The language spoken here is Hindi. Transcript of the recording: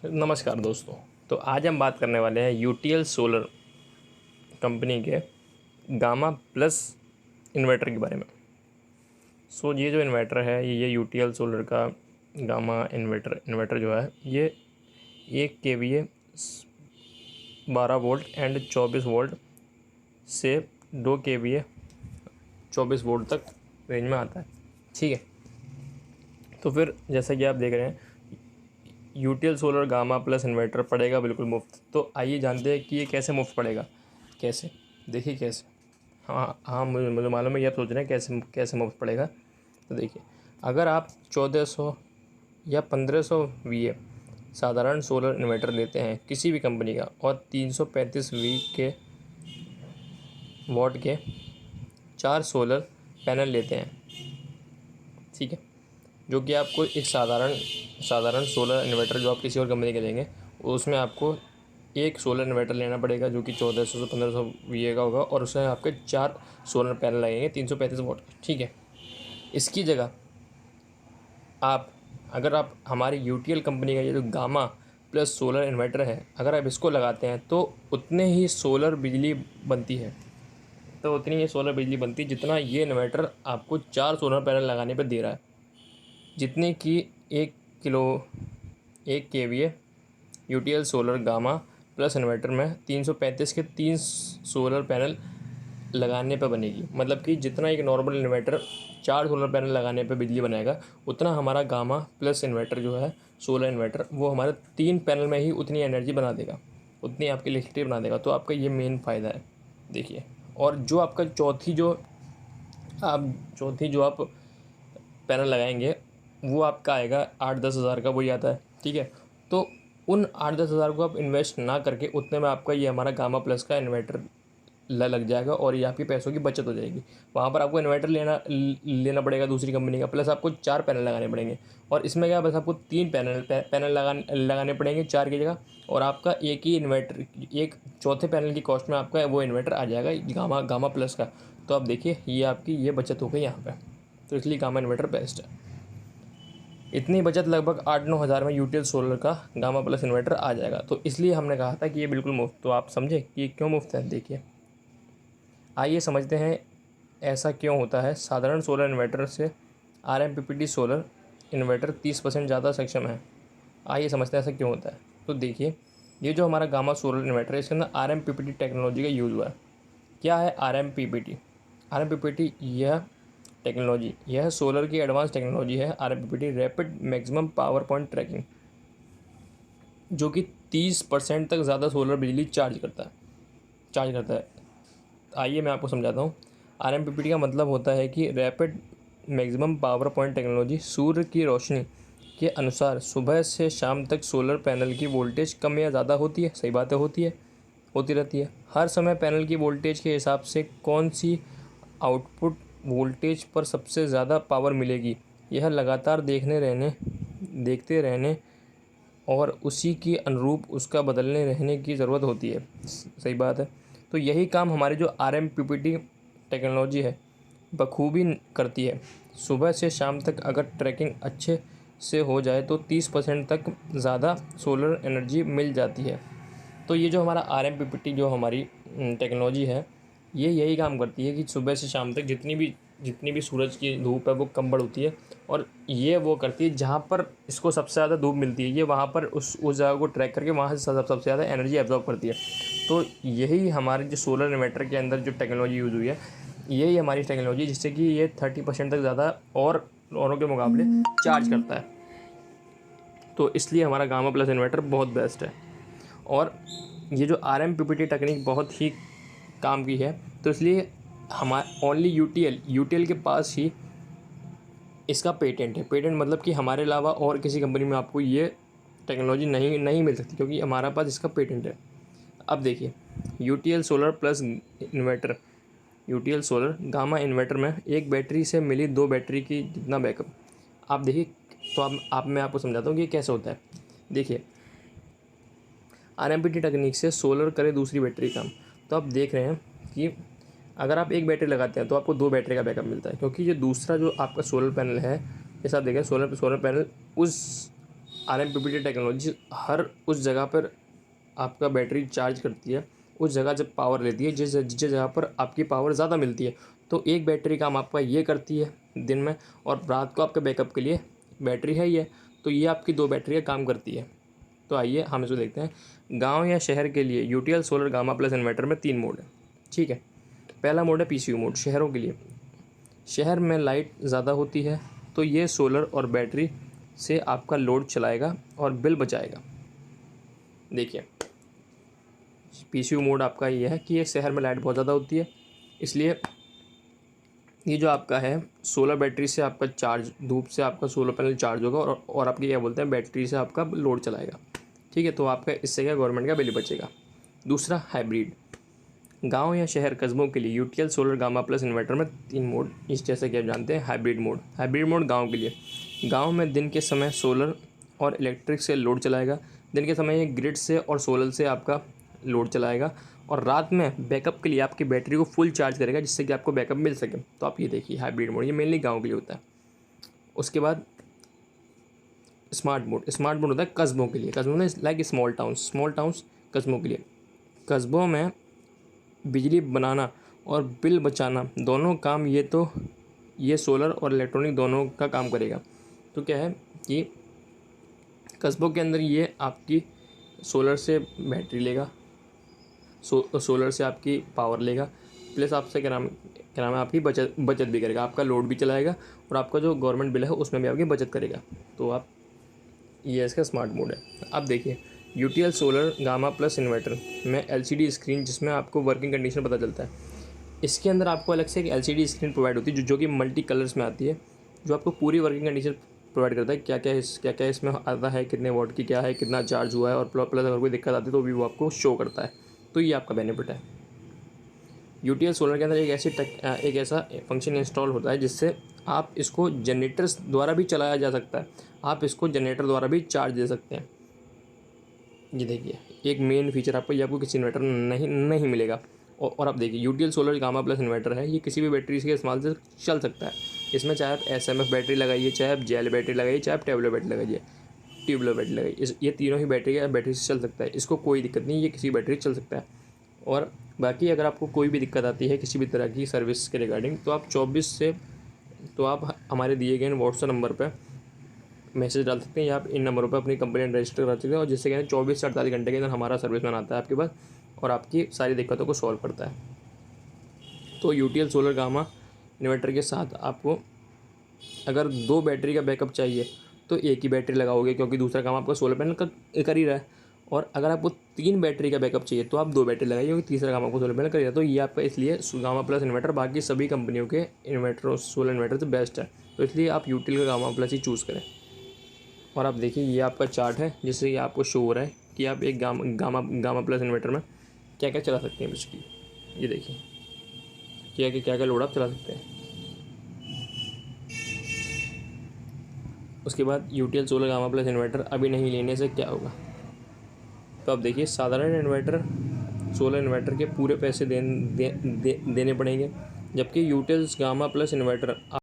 नमस्कार दोस्तों। तो आज हम बात करने वाले हैं यूटीएल सोलर कंपनी के गामा प्लस इन्वर्टर के बारे में। ये जो इन्वर्टर है ये यूटीएल सोलर का गामा इन्वर्टर जो है ये 1 केवीए 12 वोल्ट एंड 24 वोल्ट से 2 केवीए 24 वोल्ट तक रेंज में आता है। ठीक है, तो फिर जैसा कि आप देख रहे हैं UTL solar gamma plus inverter पड़ेगा बिल्कुल मुफ्त। तो आइए जानते हैं कि ये कैसे मुफ्त पड़ेगा। कैसे, देखिए कैसे। हाँ, मुझे मालूम है कि आप सोच रहे हैं कैसे कैसे मुफ्त पड़ेगा। तो देखिए, अगर आप 1400 या 1500 वीए साधारण सोलर इन्वर्टर लेते हैं किसी भी कंपनी का और 335 वी के वॉट के 4 सोलर पैनल लेते हैं, ठीक है, जो कि आपको एक साधारण सोलर इन्वर्टर जो आप किसी और कंपनी के लेंगे उसमें आपको एक सोलर इन्वर्टर लेना पड़ेगा जो कि 1400 से 1500 वी का होगा और उसमें आपके 4 सोलर पैनल लगेंगे 335 वोल्ट। ठीक है, इसकी जगह अगर आप हमारी यूटीएल कंपनी का ये जो गामा प्लस सोलर इन्वर्टर है अगर आप इसको लगाते हैं तो उतने ही सोलर बिजली बनती है। तो उतनी ही सोलर बिजली बनती है जितना ये इन्वर्टर आपको 4 सोलर पैनल लगाने पर दे रहा है, जितने की 1 KVA UTL solar gamma plus inverter में 335 के 3 सोलर पैनल लगाने पर बनेगी। मतलब कि जितना एक नॉर्मल इन्वर्टर 4 सोलर पैनल लगाने पर बिजली बनाएगा उतना हमारा गामा प्लस इन्वर्टर जो है सोलर इन्वर्टर वो हमारे 3 पैनल में ही उतनी एनर्जी बना देगा, उतनी आपकी इलेक्ट्रिसिटी बना देगा। तो आपका ये मेन फ़ायदा है। देखिए, और जो आपका चौथी जो आप पैनल लगाएंगे वो आपका आएगा 8-10 हज़ार का, वही आता है। ठीक है, तो उन 8-10 हज़ार को आप इन्वेस्ट ना करके उतने में आपका ये हमारा गामा प्लस का इन्वर्टर लग जाएगा और ये आपके पैसों की बचत हो जाएगी। वहाँ पर आपको इन्वर्टर लेना पड़ेगा दूसरी कंपनी का, प्लस आपको 4 पैनल लगाने पड़ेंगे। और इसमें क्या, बस आपको 3 पैनल लगाने पड़ेंगे 4 की जगह, और आपका एक ही इन्वर्टर, एक चौथे पैनल की कॉस्ट में आपका वो इन्वर्टर आ जाएगा गामा प्लस का। तो आप देखिए ये आपकी ये बचत हो गई यहाँ पर। तो इसलिए गामा इन्वर्टर बेस्ट है। इतनी बचत लगभग 8-9 हज़ार में यूटीएल सोलर का गामा प्लस इन्वर्टर आ जाएगा। तो इसलिए हमने कहा था कि ये बिल्कुल मुफ्त। तो आप समझे कि ये क्यों मुफ्त है। देखिए, आइए समझते हैं ऐसा क्यों होता है। साधारण सोलर इन्वर्टर से आरएमपीपीटी सोलर इन्वर्टर 30% ज़्यादा सक्षम है। आइए समझते हैं ऐसा क्यों होता है। तो देखिए, ये जो हमारा गामा सोलर इन्वर्टर है इसके अंदर आरएमपीपीटी टेक्नोलॉजी का यूज़ हुआ है। क्या है आरएमपीपीटी? आरएमपीपीटी यह सोलर की एडवांस टेक्नोलॉजी है। RMPPT rapid maximum power point tracking, जो कि 30% तक ज़्यादा सोलर बिजली चार्ज करता है। आइए मैं आपको समझाता हूँ। आरएमपीपीटी का मतलब होता है कि rapid maximum power point technology. सूर्य की रोशनी के अनुसार सुबह से शाम तक सोलर पैनल की वोल्टेज कम या ज़्यादा होती है। सही बात है, होती रहती है। हर समय पैनल की वोल्टेज के हिसाब से कौन सी आउटपुट वोल्टेज पर सबसे ज़्यादा पावर मिलेगी, यह लगातार देखते रहने और उसी के अनुरूप उसका बदलने रहने की ज़रूरत होती है। सही बात है। तो यही काम हमारी जो आरएमपीपीटी टेक्नोलॉजी है बखूबी करती है। सुबह से शाम तक अगर ट्रैकिंग अच्छे से हो जाए तो 30% तक ज़्यादा सोलर एनर्जी मिल जाती है। तो ये जो हमारा आरएमपीपीटी जो हमारी टेक्नोलॉजी है ये यही काम करती है कि सुबह से शाम तक जितनी भी सूरज की धूप है वो कम बढ़ होती है, और ये वो करती है जहाँ पर इसको सबसे ज़्यादा धूप मिलती है ये वहाँ पर उस जगह को ट्रैक करके वहाँ से सबसे ज़्यादा एनर्जी एब्जॉर्ब करती है। तो यही हमारे जो सोलर इन्वर्टर के अंदर जो टेक्नोलॉजी यूज़ हुई है यही हमारी टेक्नोलॉजी, जिससे कि ये 30% तक ज़्यादा और औरों के मुकाबले चार्ज करता है। तो इसलिए हमारा गामा प्लस इन्वर्टर बहुत बेस्ट है। और ये जो आरएमपीपीटी टेक्निक बहुत ही काम की है। तो इसलिए हमारे ओनली यूटीएल के पास ही इसका पेटेंट है। पेटेंट मतलब कि हमारे अलावा और किसी कंपनी में आपको ये टेक्नोलॉजी नहीं मिल सकती, क्योंकि हमारे पास इसका पेटेंट है। अब देखिए, UTL solar plus inverter, UTL solar gamma inverter में एक बैटरी से मिली 2 बैटरी की जितना बैकअप। आप देखिए, तो मैं आपको समझाता हूँ कि ये कैसे होता है। देखिए, आरएमपीटी टेक्निक से सोलर करे दूसरी बैटरी काम। तो आप देख रहे हैं कि अगर आप एक बैटरी लगाते हैं तो आपको 2 बैटरी का बैकअप मिलता है, क्योंकि ये दूसरा जो आपका सोलर पैनल है, जैसा आप देखें सोलर पैनल उस RMPPT टेक्नोलॉजी हर उस जगह पर आपका बैटरी चार्ज करती है, उस जगह से पावर लेती है जिस जिस जगह पर आपकी पावर ज़्यादा मिलती है। तो एक बैटरी काम आपका ये करती है दिन में, और रात को आपके बैकअप के लिए बैटरी है ये, तो ये आपकी 2 बैटरियाँ काम करती है। तो आइए हम इसको देखते हैं। गांव या शहर के लिए UTL solar gamma plus inverter में 3 मोड है, ठीक है। पहला मोड है PCU मोड, शहरों के लिए। शहर में लाइट ज़्यादा होती है तो ये सोलर और बैटरी से आपका लोड चलाएगा और बिल बचाएगा। देखिए, PCU मोड आपका ये है कि ये शहर में लाइट बहुत ज़्यादा होती है, इसलिए ये जो आपका है सोलर बैटरी से आपका चार्ज, धूप से आपका सोलर पैनल चार्ज होगा और आपकी क्या बोलते हैं बैटरी से आपका लोड चलाएगा, ठीक है। तो आपका इससे क्या गवर्नमेंट का बिल बचेगा। दूसरा हाइब्रिड, गांव या शहर कस्बों के लिए UTL solar gamma plus inverter में 3 मोड, इस जैसे कि आप जानते हैं हाइब्रिड मोड। हाइब्रिड मोड गांव के लिए, गांव में दिन के समय सोलर और इलेक्ट्रिक से लोड चलाएगा। दिन के समय ये ग्रिड से और सोलर से आपका लोड चलाएगा, और रात में बैकअप के लिए आपकी बैटरी को फुल चार्ज करेगा जिससे कि आपको बैकअप मिल सके। तो आप ये देखिए हाइब्रिड मोड, ये मेनली गाँव के लिए होता है। उसके बाद स्मार्ट मोड, स्मार्ट मोड होता है कस्बों के लिए। कस्बों में लाइक स्मॉल टाउन्स कस्बों के लिए। कस्बों में बिजली बनाना और बिल बचाना दोनों काम ये सोलर और इलेक्ट्रॉनिक दोनों का काम करेगा। तो क्या है कि कस्बों के अंदर ये आपकी सोलर से बैटरी लेगा, सोलर से आपकी पावर लेगा, प्लस आपसे क्या नाम है आपकी बचत भी करेगा, आपका लोड भी चलाएगा और आपका जो गवर्नमेंट बिल है उसमें भी आपकी बचत करेगा। तो आप ये इसका स्मार्ट मोड है। अब देखिए UTL solar gamma plus inverter में LCD स्क्रीन, जिसमें आपको वर्किंग कंडीशन पता चलता है। इसके अंदर आपको अलग से एक LCD स्क्रीन प्रोवाइड होती है जो कि मल्टी कलर्स में आती है, जो आपको पूरी वर्किंग कंडीशन प्रोवाइड करता है, क्या क्या इसमें आता है, कितने वॉट की क्या है, कितना चार्ज हुआ है, और प्लस अगर कोई दिक्कत आती है तो भी वो आपको शो करता है। तो ये आपका बेनिफिट है। यूटीएल सोलर के अंदर एक ऐसा फंक्शन इंस्टॉल होता है जिससे आप इसको जनरेटर्स द्वारा भी चलाया जा सकता है, आप इसको जनरेटर द्वारा भी चार्ज दे सकते हैं। ये देखिए एक मेन फीचर आपको किसी इन्वर्टर में नहीं मिलेगा। और आप देखिए UTL solar gamma plus inverter है, ये किसी भी बैटरी के इस्तेमाल से चल सकता है। इसमें चाहे आप SMF बैटरी लगाइए, चाहे आप जेल बैटरी लगाइए, चाहे आप ट्यूबुलर बैटरी लगाइए, ये तीनों ही बैटरी से चल सकता है। इसको कोई दिक्कत नहीं, ये किसी बैटरी चल सकता है। और बाकी अगर आपको कोई भी दिक्कत आती है किसी भी तरह की सर्विस के रिगार्डिंग, तो आप हमारे दिए गए व्हाट्सएप नंबर पर मैसेज डाल सकते हैं, या आप इन नंबरों पर अपनी कंप्लेंट रजिस्टर करा सकते हैं, और जिससे कहते हैं 24 से 48 घंटे के अंदर हमारा सर्विसमैन आता है आपके पास और आपकी सारी दिक्कतों को सॉल्व करता है। तो यूटीएल सोलर गामा इन्वर्टर के साथ आपको अगर 2 बैटरी का बैकअप चाहिए तो एक ही बैटरी लगाओगे, क्योंकि दूसरा काम आपका सोलर पैनल कर ही रहा है। और अगर आपको 3 बैटरी का बैकअप चाहिए तो आप 2 बैटरी लगाइए, क्योंकि तीसरा काम आपको सोलर पैनल कर ही रहा है। तो ये आपका इसलिए गामा प्लस इन्वर्टर बाकी सभी कंपनियों के इन्वर्टर, सोलर इन्वर्टर से बेस्ट है। तो इसलिए आप यूटीएल का गामा प्लस ही चूज़ करें। और आप देखिए ये आपका चार्ट है जिससे ये आपको शो हो रहा है कि आप एक गामा प्लस इन्वर्टर में क्या क्या चला सकते हैं बिजली। ये देखिए क्या क्या लोड आप चला सकते हैं। उसके बाद UTL solar gamma plus inverter अभी नहीं लेने से क्या होगा। तो आप देखिए साधारण इन्वर्टर, सोलर इन्वर्टर के पूरे पैसे देने पड़ेंगे, जबकि यूटीएल गामा प्लस इन्वर्टर